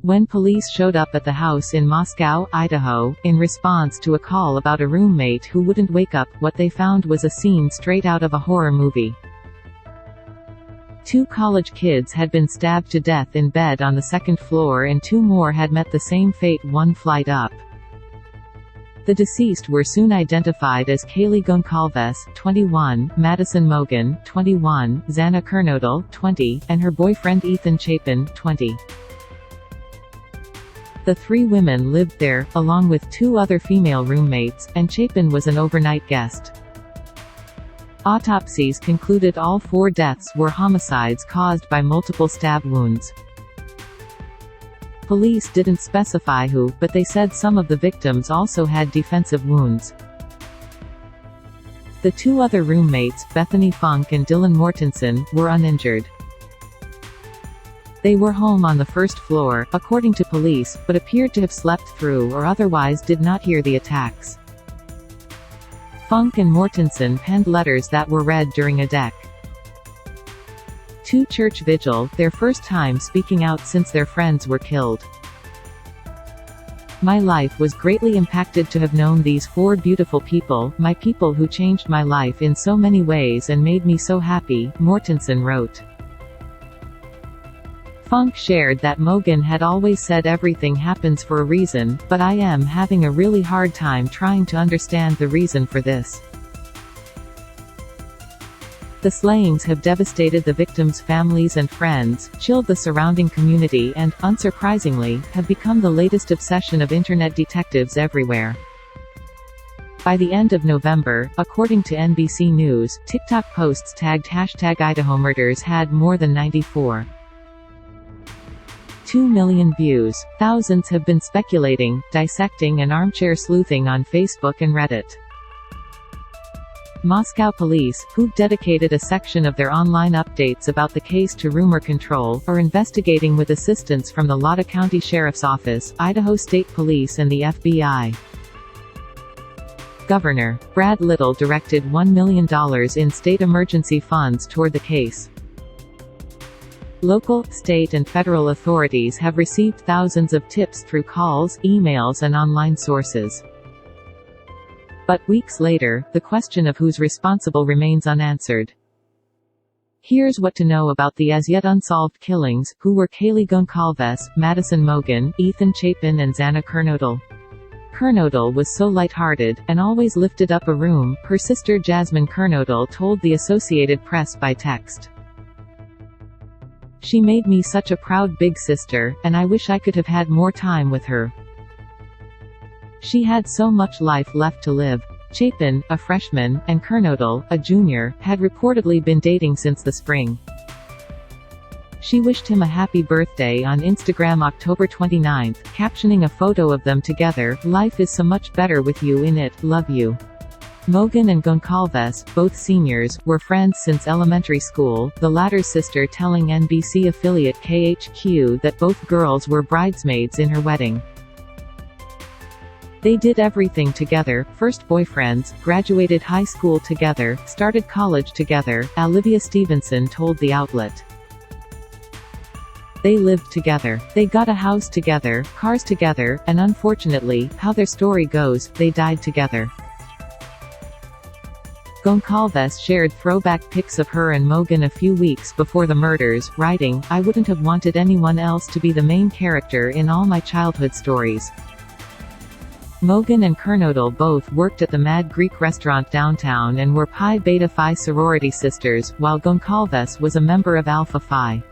when police showed up at the house in Moscow, Idaho, in response to a call about a roommate who wouldn't wake up, what they found was a scene straight out of a horror movie. 2 college kids had been stabbed to death in bed on the 2nd floor and 2 more had met the same fate 1 flight up. The deceased were soon identified as Kaylee Goncalves, 21, Madison Mogen, 21, Xana Kernodle, 20, and her boyfriend Ethan Chapin, 20. The 3 women lived there, along with 2 other female roommates, and Chapin was an overnight guest. Autopsies concluded all 4 deaths were homicides caused by multiple stab wounds. Police didn't specify who, but they said some of the victims also had defensive wounds. The 2 other roommates, Bethany Funk and Dylan Mortensen, were uninjured. They were home on the 1st floor, according to police, but appeared to have slept through or otherwise did not hear the attacks. Funk and Mortensen penned letters that were read during a deck. 2 church vigil, their first time speaking out since their friends were killed. My life was greatly impacted to have known these 4 beautiful people, my people who changed my life in so many ways and made me so happy, Mortensen wrote. Funk shared that Mogen had always said everything happens for a reason, but I am having a really hard time trying to understand the reason for this. The slayings have devastated the victims' families and friends, chilled the surrounding community and, unsurprisingly, have become the latest obsession of internet detectives everywhere. By the end of November, according to NBC News, TikTok posts tagged #IdahoMurders had more than 94. 2 million views. Thousands have been speculating, dissecting and armchair sleuthing on Facebook and Reddit. Moscow police, who've dedicated a section of their online updates about the case to rumor control, are investigating with assistance from the Latah County Sheriff's Office, Idaho State Police and the FBI. Governor Brad Little directed $1 million in state emergency funds toward the case. Local, state and federal authorities have received thousands of tips through calls, emails and online sources. But, weeks later, the question of who's responsible remains unanswered. Here's what to know about the as-yet unsolved killings, who were Kaylee Goncalves, Madison Mogen, Ethan Chapin and Xana Kernodle. Kernodle was so lighthearted, and always lifted up a room, her sister Jasmine Kernodle told the Associated Press by text. She made me such a proud big sister, and I wish I could have had more time with her. She had so much life left to live. Chapin, a freshman, and Kernodle, a junior, had reportedly been dating since the spring. She wished him a happy birthday on Instagram October 29, captioning a photo of them together, "Life is so much better with you in it, love you." Mogen and Goncalves, both seniors, were friends since elementary school, the latter's sister telling NBC affiliate KHQ that both girls were bridesmaids in her wedding. They did everything together, first boyfriends, graduated high school together, started college together, Olivia Stevenson told the outlet. They lived together. They got a house together, cars together, and unfortunately, how their story goes, they died together. Goncalves shared throwback pics of her and Mogen a few weeks before the murders, writing, "I wouldn't have wanted anyone else to be the main character in all my childhood stories." Mogen and Kernodle both worked at the Mad Greek restaurant downtown and were Pi Beta Phi sorority sisters, while Goncalves was a member of Alpha Phi.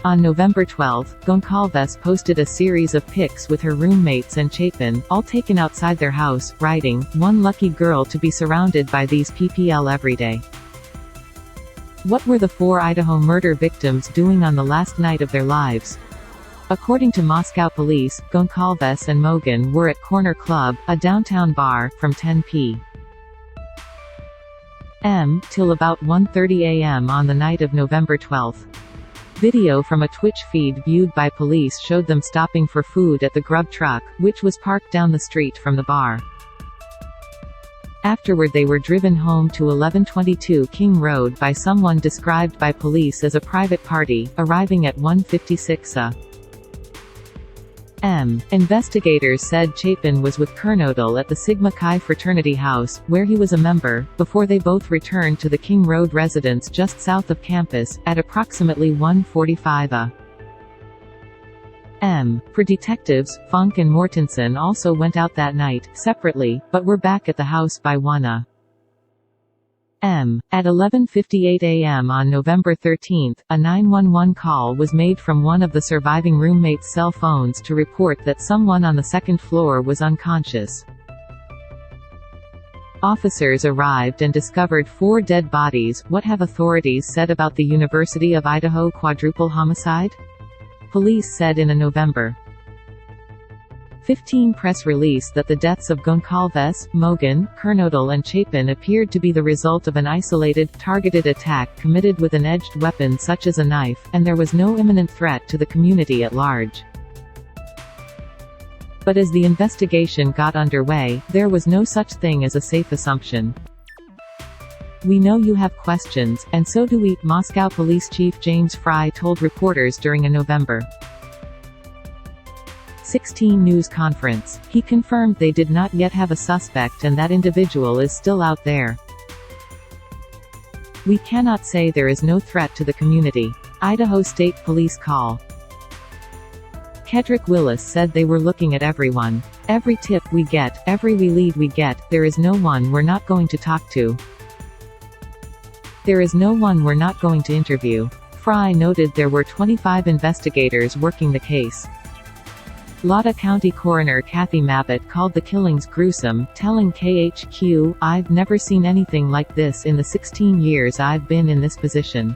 On November 12, Goncalves posted a series of pics with her roommates and Chapin, all taken outside their house, writing, "One lucky girl to be surrounded by these PPL every day." What were the 4 Idaho murder victims doing on the last night of their lives? According to Moscow police, Goncalves and Mogen were at Corner Club, a downtown bar, from 10 p.m. till about 1:30 a.m. on the night of November 12. Video from a Twitch feed viewed by police showed them stopping for food at the grub truck, which was parked down the street from the bar. Afterward they were driven home to 1122 King Road by someone described by police as a private party, arriving at 156 A. Investigators said Chapin was with Kernodle at the Sigma Chi fraternity house, where he was a member, before they both returned to the King Road residence just south of campus, at approximately 1:45 a.m. For detectives, Funk and Mortensen also went out that night, separately, but were back at the house by 1 a.m. At 11:58 a.m. on November 13, a 911 call was made from one of the surviving roommates' cell phones to report that someone on the second floor was unconscious. Officers arrived and discovered 4 dead bodies. What have authorities said about the University of Idaho quadruple homicide? Police said in a November 15 press release that the deaths of Goncalves, Mogen, Kernodle and Chapin appeared to be the result of an isolated, targeted attack committed with an edged weapon such as a knife, and there was no imminent threat to the community at large. But as the investigation got underway, there was no such thing as a safe assumption. "We know you have questions, and so do we," Moscow Police Chief James Fry told reporters during a November 16 news conference. He confirmed they did not yet have a suspect and that individual is still out there. "We cannot say there is no threat to the community." Idaho State Police call. Kedrick Willis said they were looking at everyone. "Every tip we get, every lead we get, there is no one we're not going to talk to. There is no one we're not going to interview." Fry noted there were 25 investigators working the case. Lotta County Coroner Kathy Mabbitt called the killings gruesome, telling KHQ, "I've never seen anything like this in the 16 years I've been in this position."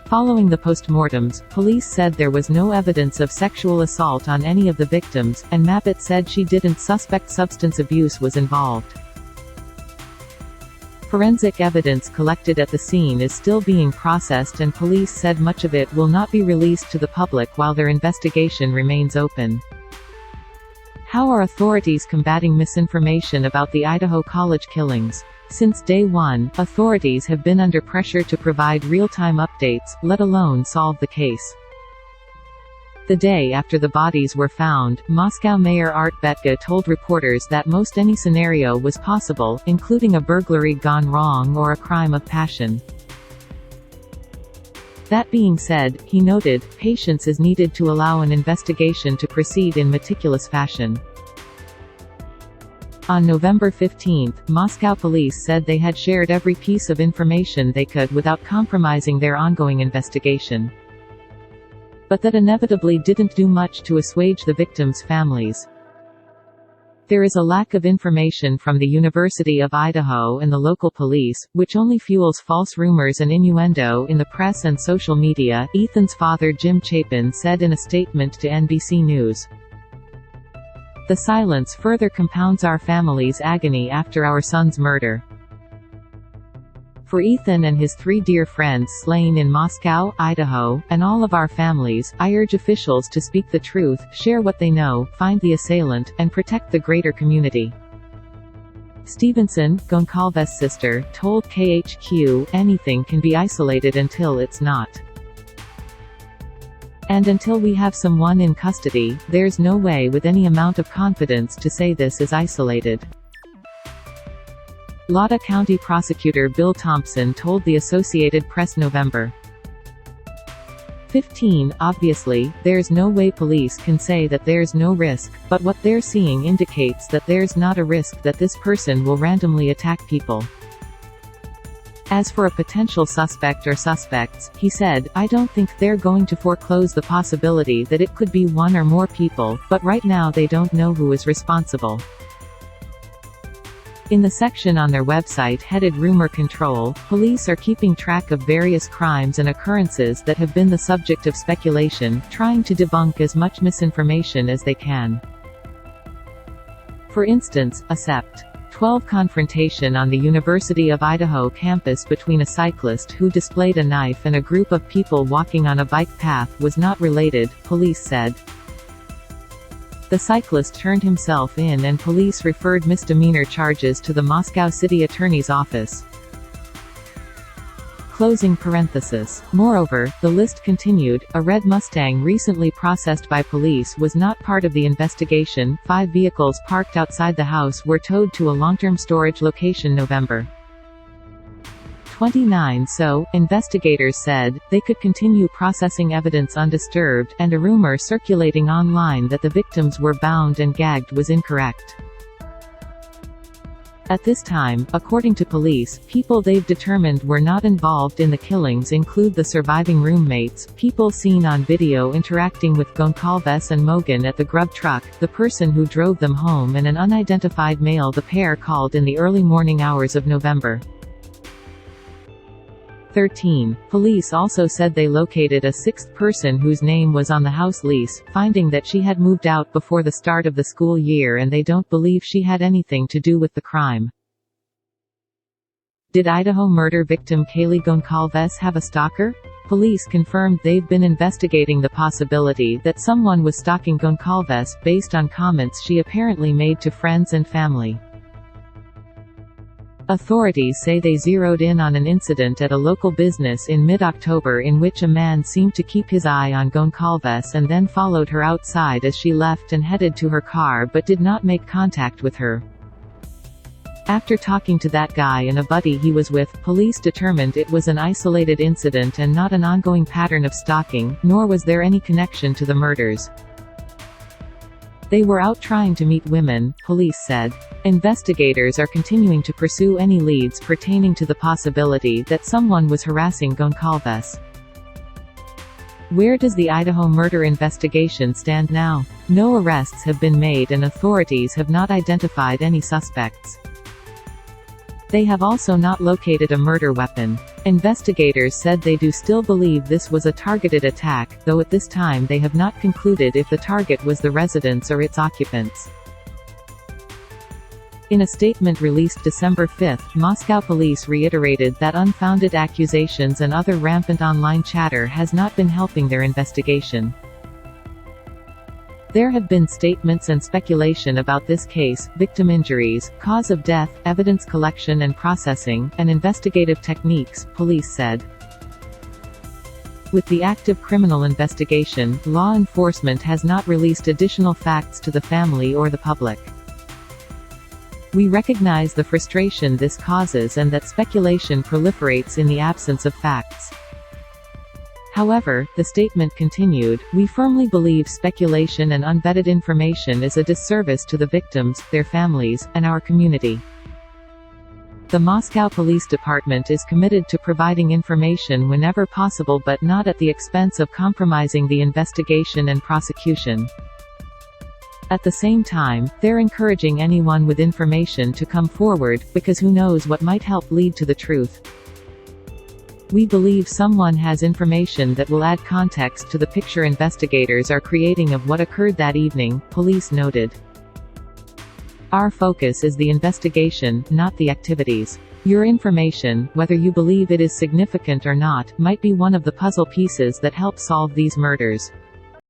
Following the postmortems, police said there was no evidence of sexual assault on any of the victims, and Mabbitt said she didn't suspect substance abuse was involved. Forensic evidence collected at the scene is still being processed and police said much of it will not be released to the public while their investigation remains open. How are authorities combating misinformation about the Idaho college killings? Since day one, authorities have been under pressure to provide real-time updates, let alone solve the case. The day after the bodies were found, Moscow Mayor Art Betka told reporters that most any scenario was possible, including a burglary gone wrong or a crime of passion. That being said, he noted, patience is needed to allow an investigation to proceed in meticulous fashion. On November 15, Moscow police said they had shared every piece of information they could without compromising their ongoing investigation. But that inevitably didn't do much to assuage the victims' families. There is a lack of information from the University of Idaho and the local police, which only fuels false rumors and innuendo in the press and social media, Ethan's father Jim Chapin said in a statement to NBC News. "The silence further compounds our family's agony after our son's murder. For Ethan and his 3 dear friends slain in Moscow, Idaho, and all of our families, I urge officials to speak the truth, share what they know, find the assailant, and protect the greater community." Stevenson, Goncalves' sister, told KHQ, "Anything can be isolated until it's not. And until we have someone in custody, there's no way with any amount of confidence to say this is isolated." Lotta County Prosecutor Bill Thompson told the Associated Press November 15, "Obviously, there's no way police can say that there's no risk, but what they're seeing indicates that there's not a risk that this person will randomly attack people. As for a potential suspect or suspects," he said, "I don't think they're going to foreclose the possibility that it could be one or more people, but right now they don't know who is responsible." In the section on their website headed Rumor Control, police are keeping track of various crimes and occurrences that have been the subject of speculation, trying to debunk as much misinformation as they can. For instance, a Sept. 12 confrontation on the University of Idaho campus between a cyclist who displayed a knife and a group of people walking on a bike path was not related, police said. The cyclist turned himself in and police referred misdemeanor charges to the Moscow City Attorney's office. Closing parenthesis. Moreover, the list continued, a red Mustang recently processed by police was not part of the investigation. 5 vehicles parked outside the house were towed to a long-term storage location November 29. So, investigators said, they could continue processing evidence undisturbed, and a rumor circulating online that the victims were bound and gagged was incorrect. At this time, according to police, people they've determined were not involved in the killings include the surviving roommates, people seen on video interacting with Goncalves and Mogen at the grub truck, the person who drove them home, and an unidentified male the pair called in the early morning hours of November 13. Police also said they located a 6th person whose name was on the house lease, finding that she had moved out before the start of the school year and they don't believe she had anything to do with the crime. Did Idaho murder victim Kaylee Goncalves have a stalker? Police confirmed they've been investigating the possibility that someone was stalking Goncalves, based on comments she apparently made to friends and family. Authorities say they zeroed in on an incident at a local business in mid-October in which a man seemed to keep his eye on Goncalves and then followed her outside as she left and headed to her car but did not make contact with her. After talking to that guy and a buddy he was with, police determined it was an isolated incident and not an ongoing pattern of stalking, nor was there any connection to the murders. They were out trying to meet women, police said. Investigators are continuing to pursue any leads pertaining to the possibility that someone was harassing Goncalves. Where does the Idaho murder investigation stand now? No arrests have been made and authorities have not identified any suspects. They have also not located a murder weapon. Investigators said they do still believe this was a targeted attack, though at this time they have not concluded if the target was the residence or its occupants. In a statement released December 5, Moscow police reiterated that unfounded accusations and other rampant online chatter has not been helping their investigation. There have been statements and speculation about this case, victim injuries, cause of death, evidence collection and processing, and investigative techniques, police said. With the active criminal investigation, law enforcement has not released additional facts to the family or the public. We recognize the frustration this causes and that speculation proliferates in the absence of facts. However, the statement continued, we firmly believe speculation and unvetted information is a disservice to the victims, their families, and our community. The Moscow Police Department is committed to providing information whenever possible but not at the expense of compromising the investigation and prosecution. At the same time, they're encouraging anyone with information to come forward, because who knows what might help lead to the truth. We believe someone has information that will add context to the picture investigators are creating of what occurred that evening, police noted. Our focus is the investigation, not the activities. Your information, whether you believe it is significant or not, might be one of the puzzle pieces that help solve these murders.